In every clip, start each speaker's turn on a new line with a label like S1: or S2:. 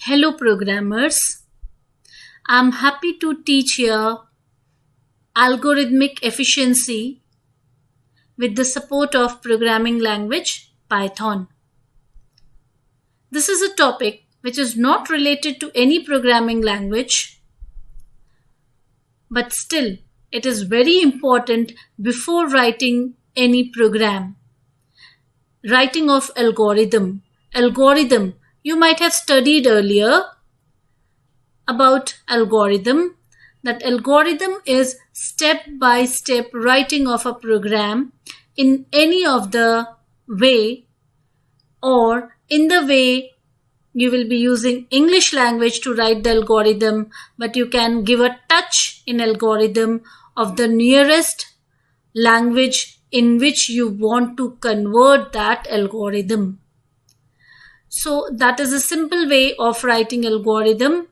S1: Hello programmers, I'm happy to teach here algorithmic efficiency with the support of programming language Python. This is a topic which is not related to any programming language, but still it is very important before writing any program. Writing of algorithm. Algorithm, you might have studied earlier about algorithm. That algorithm is step-by-step writing of a program in any of the way, or in the way you will be using English language to write the algorithm, but you can give a touch in algorithm of the nearest language in which you want to convert that algorithm. So that is a simple way of writing algorithm,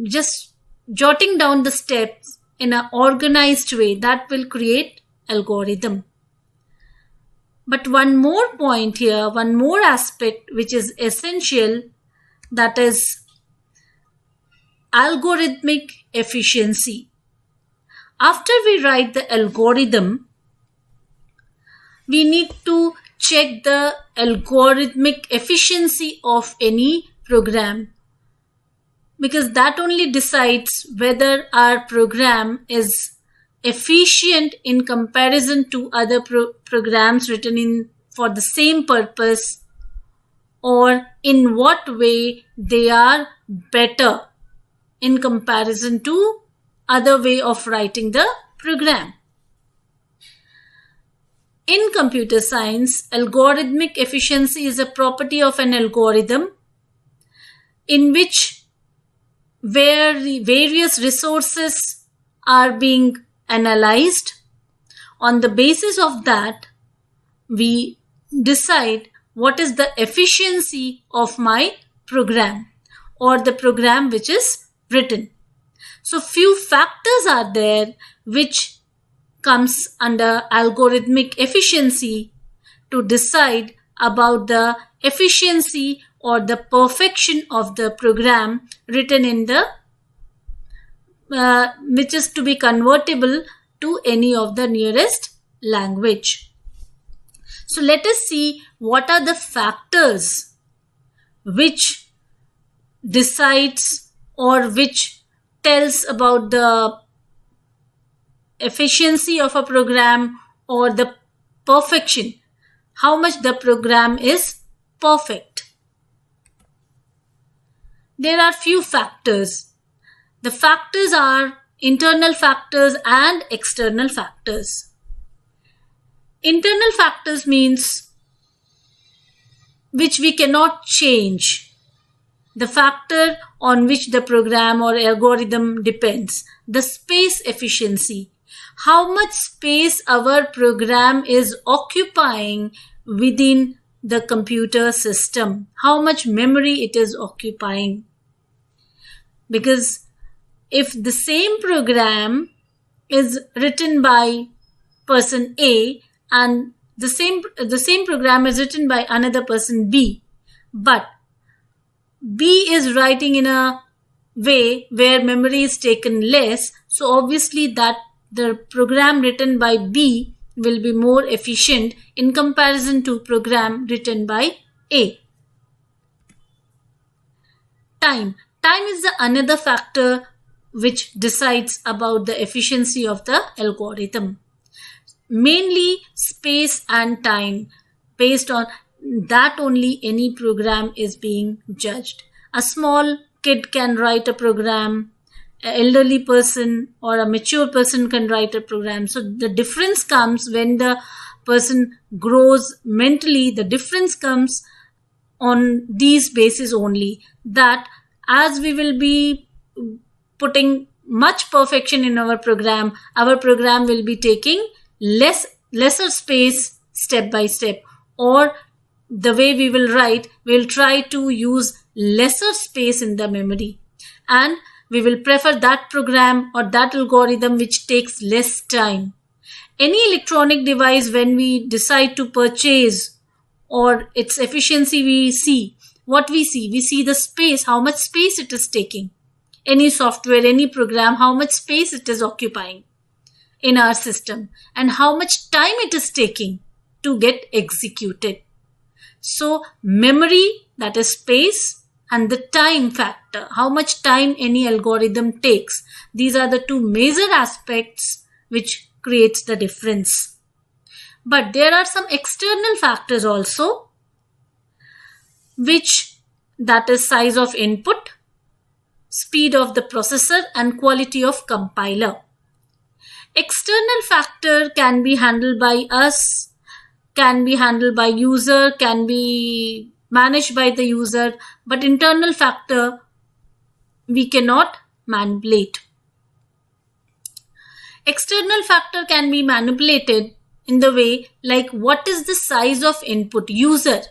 S1: just jotting down the steps in an organized way that will create algorithm. But one more point here, one more aspect which is essential, that is algorithmic efficiency. After we write the algorithm, we need to check the algorithmic efficiency of any program, because that only decides whether our program is efficient in comparison to other programs written in for the same purpose, or in what way they are better in comparison to other way of writing the program. In computer science, algorithmic efficiency is a property of an algorithm in which where the various resources are being analyzed. On the basis of that, we decide what is the efficiency of my program or the program which is written. So few factors are there which comes under algorithmic efficiency to decide about the efficiency or the perfection of the program written in the which is to be convertible to any of the nearest language. So let us see what are the factors which decides or which tells about the efficiency of a program or the perfection, how much the program is perfect. There are few factors. The factors are internal factors and external factors. Internal factors means which we cannot change. The factor on which the program or algorithm depends. The space efficiency. How much space our program is occupying within the computer system. How much memory it is occupying. Because if the same program is written by person A and the same program is written by another person B, but B is writing in a way where memory is taken less, so obviously that the program written by B will be more efficient in comparison to program written by A. Time is the another factor which decides about the efficiency of the algorithm. Mainly space and time. Based on that only any program is being judged. A small kid can write a program, an elderly person or a mature person can write a program. So the difference comes when the person grows mentally. The difference comes on these bases only, that as we will be putting much perfection in our program will be taking lesser space step by step, or the way we will write, we'll try to use lesser space in the memory, and we will prefer that program or that algorithm which takes less time. Any electronic device, when we decide to purchase or its efficiency we see, What we see the space, how much space it is taking. Any software, any program, how much space it is occupying in our system and how much time it is taking to get executed. So memory, that is space, and the time factor, how much time any algorithm takes. These are the two major aspects which creates the difference. But there are some external factors also, which that is size of input, speed of the processor, and quality of compiler. External factor can be handled by us, can be handled by user, can be managed by the user, but internal factor we cannot manipulate. External factor can be manipulated in the way like what is the size of input user.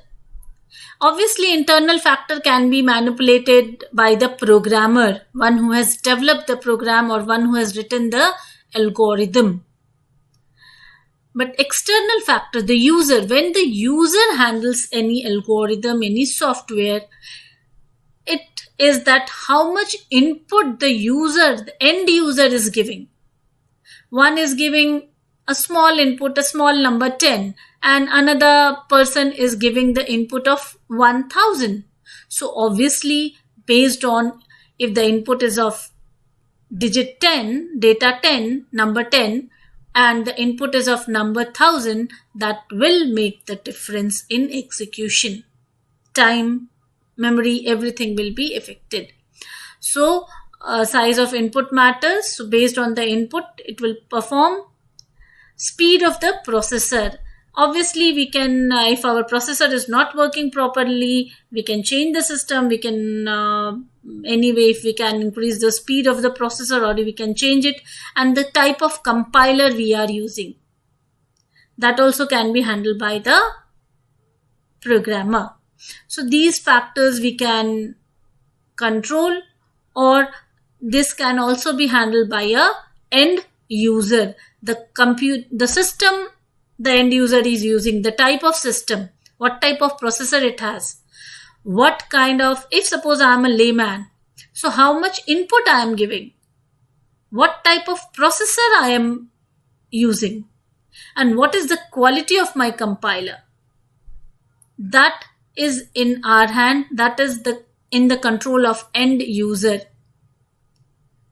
S1: Obviously, internal factor can be manipulated by the programmer, one who has developed the program or one who has written the algorithm. But external factor, the user, when the user handles any algorithm, any software, it is that how much input the user, the end user is giving. One is giving a small input, a small number 10, and another person is giving the input of 1000. So obviously, based on if the input is of digit 10, data 10, number 10, and the input is of number 1000, that will make the difference in execution. Time, memory, everything will be affected. So size of input matters. So based on the input, it will perform. Speed of the processor. Obviously, we can, if our processor is not working properly, we can change the system. We can, anyway, if we can increase the speed of the processor or we can change it. And the type of compiler we are using. That also can be handled by the programmer. So these factors we can control, or this can also be handled by a end user. The system the end user is using, the type of system, what type of processor it has, what kind of, if suppose I am a layman, so how much input I am giving, what type of processor I am using, and what is the quality of my compiler. That is in our hand, that is in the control of end user,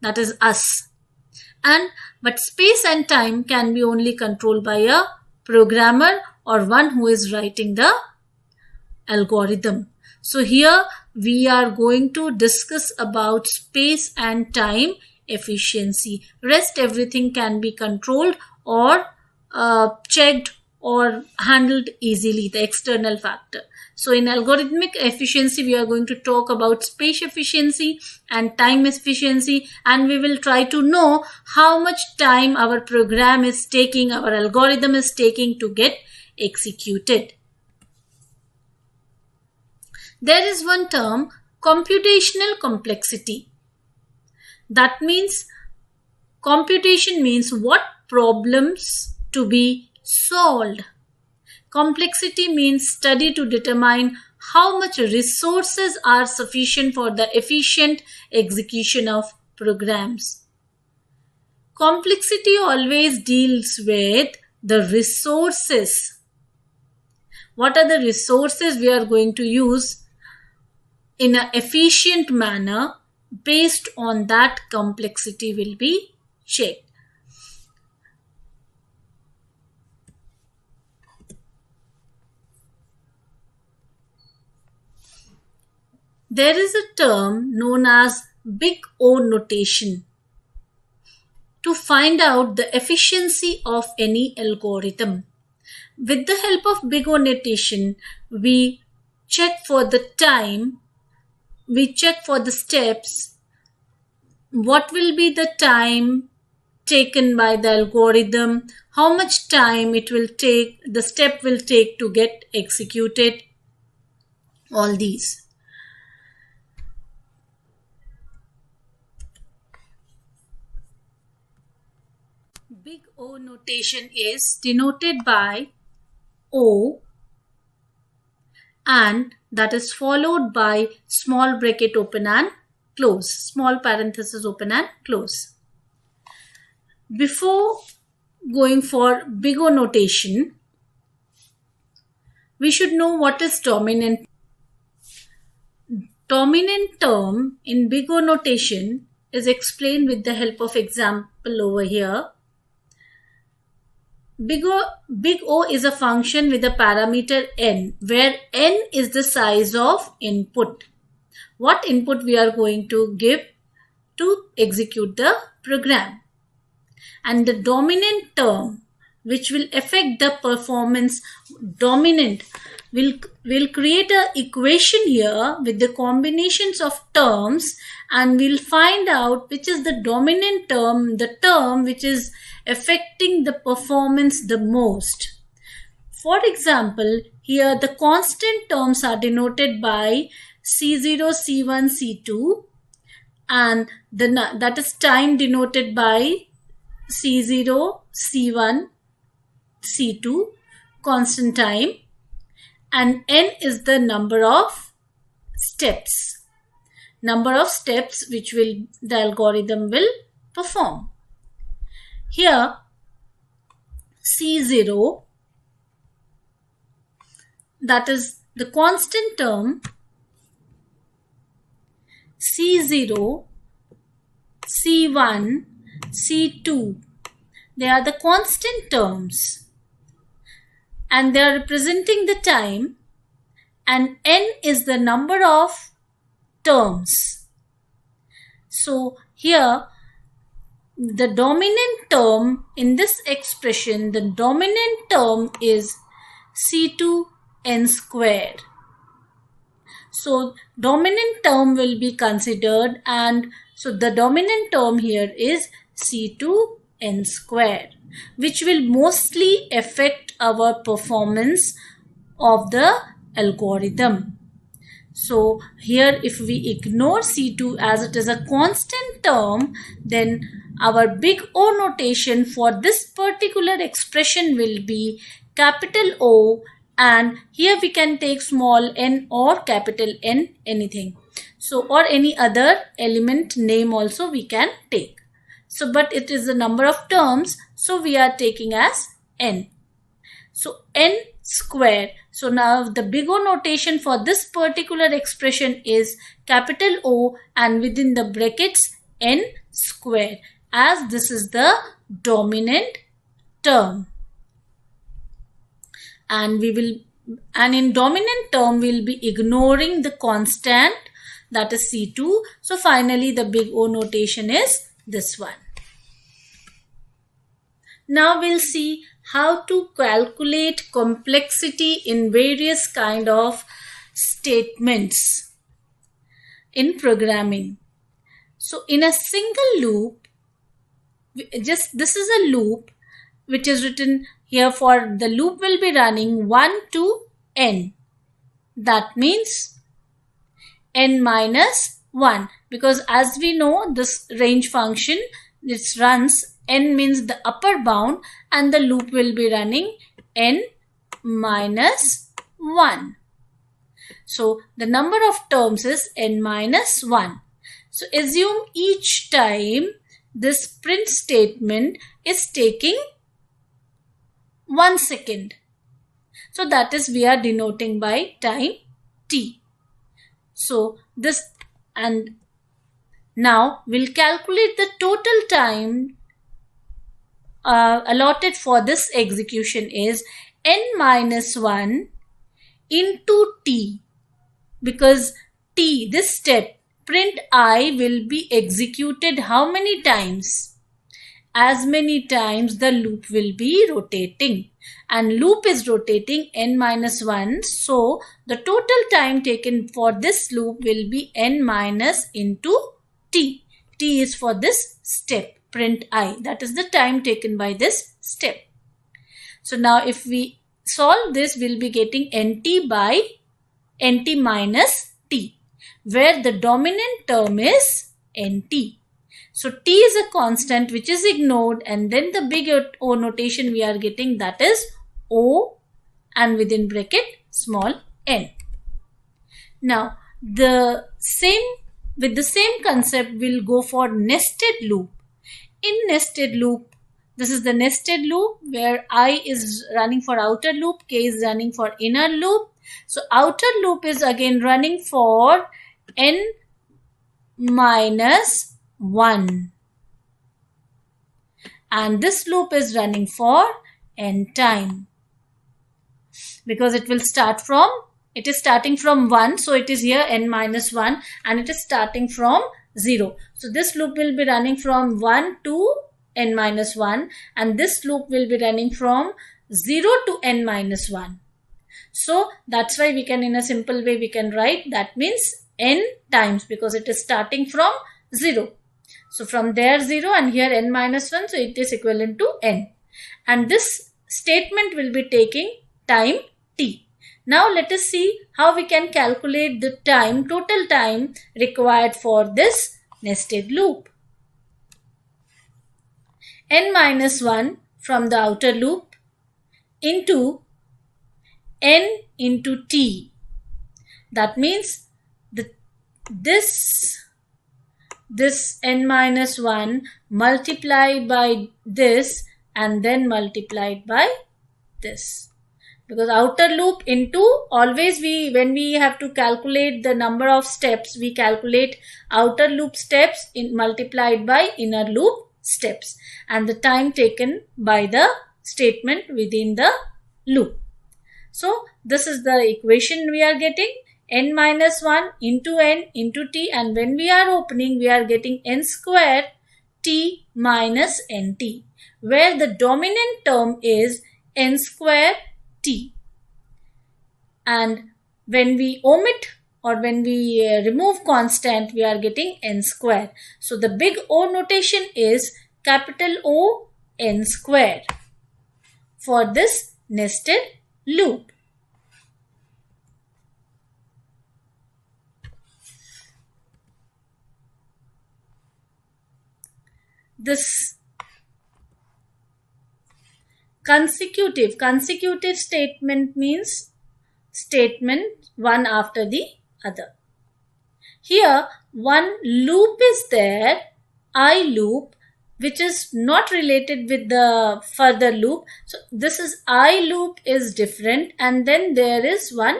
S1: that is us. But space and time can be only controlled by a programmer or one who is writing the algorithm. So here we are going to discuss about space and time efficiency. Rest everything can be controlled or checked or handled easily, the external factor. So in algorithmic efficiency, we are going to talk about space efficiency and time efficiency, and we will try to know how much time our program is taking, our algorithm is taking to get executed. There is one term, computational complexity. That means computation means what problems to be solved. Complexity means study to determine how much resources are sufficient for the efficient execution of programs. Complexity always deals with the resources. What are the resources we are going to use in an efficient manner? Based on that, complexity will be checked. There is a term known as Big O notation to find out the efficiency of any algorithm. With the help of Big O notation, we check for the time, we check for the steps, what will be the time taken by the algorithm, how much time it will take, the step will take to get executed, all these. Big O notation is denoted by O and that is followed by small bracket open and close, small parenthesis open and close. Before going for big O notation, we should know what is dominant. Dominant term in big O notation is explained with the help of example over here. Big O is a function with a parameter n, where n is the size of input. What input we are going to give to execute the program. And the dominant term, which will affect the performance, dominant will create an equation here with the combinations of terms, and we'll find out which is the dominant term, the term which is affecting the performance the most. For example, here the constant terms are denoted by C0, C1, C2, and that is time denoted by C0, C1, C2, constant time, and n is the number of steps which the algorithm will perform. Here C0, that is the constant term, C0, C1, C2, they are the constant terms and they are representing the time, and n is the number of terms. So here the dominant term in this expression, the dominant term is C2n square. So dominant term will be considered, and so the dominant term here is C2n square, which will mostly affect our performance of the algorithm. So here if we ignore C2 as it is a constant term, then our big O notation for this particular expression will be capital O, and here we can take small n or capital N, anything. So or any other element name also we can take. So but it is the number of terms, so we are taking as n. So n square. So now the big O notation for this particular expression is capital O and within the brackets n square, as this is the dominant term. And in dominant term we'll be ignoring the constant, that is C2. So finally the big O notation is this one. Now we'll see how to calculate complexity in various kind of statements in programming. So in a single loop, this is a loop which is written here. For the loop will be running 1 to n. That means n minus 1, because as we know this range function, this runs, n means the upper bound, and the loop will be running n minus 1. So the number of terms is n minus 1. So assume each time this print statement is taking 1 second. So that is we are denoting by time t. So this, and now we'll calculate the total time allotted for this execution is n minus 1 into t, because t, this step, print I, will be executed how many times? As many times the loop will be rotating, and loop is rotating n minus 1. So the total time taken for this loop will be n minus into t. T is for this step, print I, that is the time taken by this step. So now if we solve this, we'll be getting nt by nt minus t, where the dominant term is nt. So t is a constant which is ignored, and then the big O notation we are getting, that is O and within bracket small n. Now, with the same concept, we'll go for nested loop. In nested loop, this is the nested loop where I is running for outer loop, k is running for inner loop. So outer loop is again running for n minus 1. And this loop is running for n time. Because it is starting from 1, so it is here n minus 1, and it is starting from 0. So this loop will be running from 1 to n minus 1, and this loop will be running from 0 to n minus 1. So that's why we can, in a simple way, we can write that means n times, because it is starting from 0. So from there 0 and here n minus 1, so it is equivalent to n. And this statement will be taking time t. Now let us see how we can calculate the total time required for this nested loop. N minus 1 from the outer loop into n into t. That means this n minus 1 multiplied by this and then multiplied by this. Because outer loop into, always when we have to calculate the number of steps, we calculate outer loop steps multiplied by inner loop steps and the time taken by the statement within the loop. So this is the equation we are getting, n minus 1 into n into t, and when we are opening, we are getting n square t minus nt, where the dominant term is n square t. And when we omit or when we remove constant, we are getting n square. So the big O notation is capital O n square for this nested loop. This consecutive statement means statement one after the other. Here one loop is there, I loop, which is not related with the further loop. So this is I loop is different, and then there is one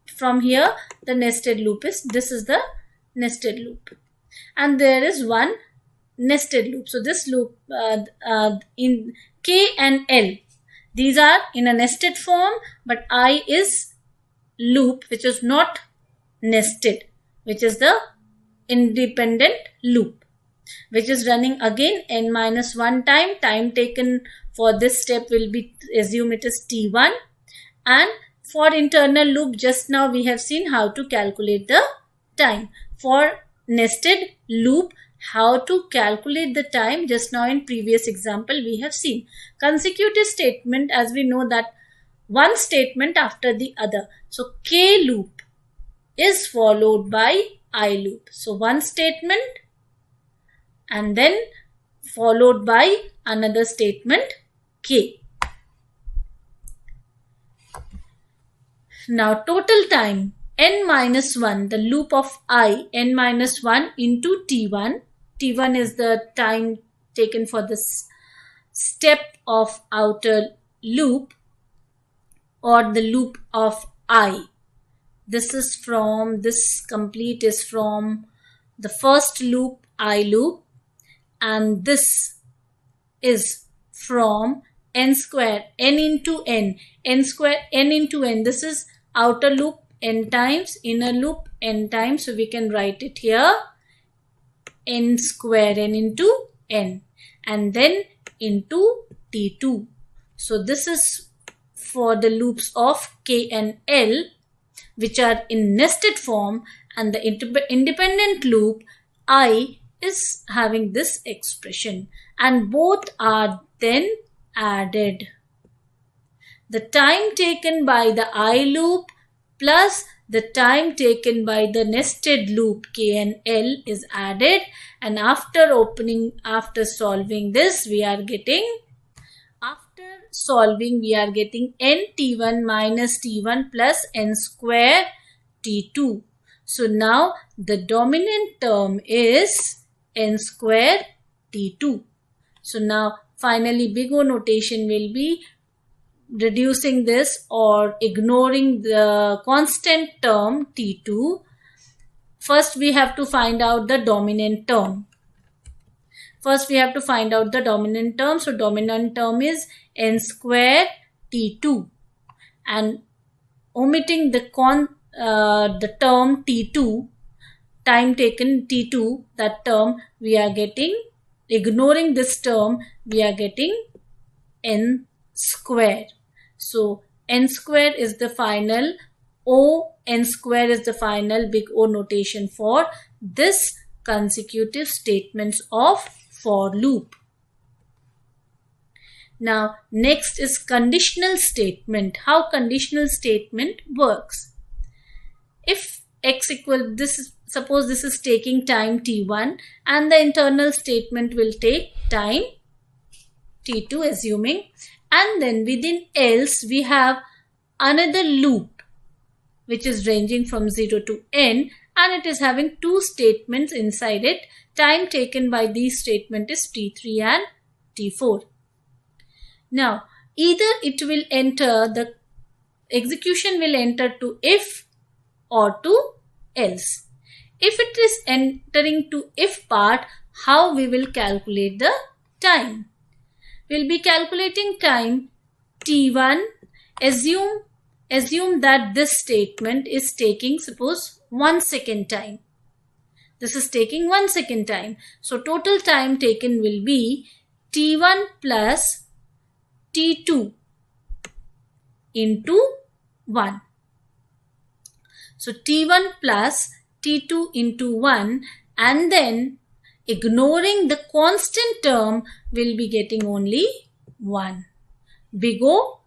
S1: from here, the nested loop is, this is the nested loop, and there is one nested loop. So this loop in K and L, these are in a nested form, but I is loop which is not nested, which is the independent loop, which is running again n minus 1 time. Time taken for this step will be, assume it is t1, and for internal loop, just now we have seen how to calculate the time. For nested loop, how to calculate the time, just now in previous example we have seen. Consecutive statement, as we know that one statement after the other. So K loop is followed by I loop. So one statement and then followed by another statement K. Now total time n minus 1, the loop of I, n minus 1 into t1. T1 is the time taken for this step of outer loop or the loop of I. This complete is from the first loop, I loop, and this is from n square, n into n, n square, n into n. This is outer loop n times, inner loop n times. So we can write it here, n square n into n, and then into t2. So this is for the loops of K and L, which are in nested form, and the independent loop I is having this expression, and both are then added. The time taken by the I loop plus the time taken by the nested loop K and L is added, and after solving this, we are getting n t1 minus t1 plus n square t2. So now the dominant term is n square T2. So now finally big O notation will be reducing this or ignoring the constant term T2. First we have to find out the dominant term. So dominant term is n square T2, and omitting the term T2, time taken T2, that term we are getting, ignoring this term, we are getting n square. So n square is the final n square is the final big O notation for this consecutive statements of for loop. Now next is conditional statement. How conditional statement works? If x equal suppose this is taking time t1 and the internal statement will take time t2 assuming, and then within else we have another loop which is ranging from 0 to n, and it is having two statements inside it. Time taken by these statement is t3 and t4. Now either it will enter, the execution will enter to if or to else. If it is entering to if part, how we will calculate the time? We'll be calculating time t1. Assume that this statement is taking, suppose, 1 second time. This is taking 1 second time. So total time taken will be t1 plus t2 into 1. So t1 plus t2 into 1, and then ignoring the constant term will be getting only 1. Big O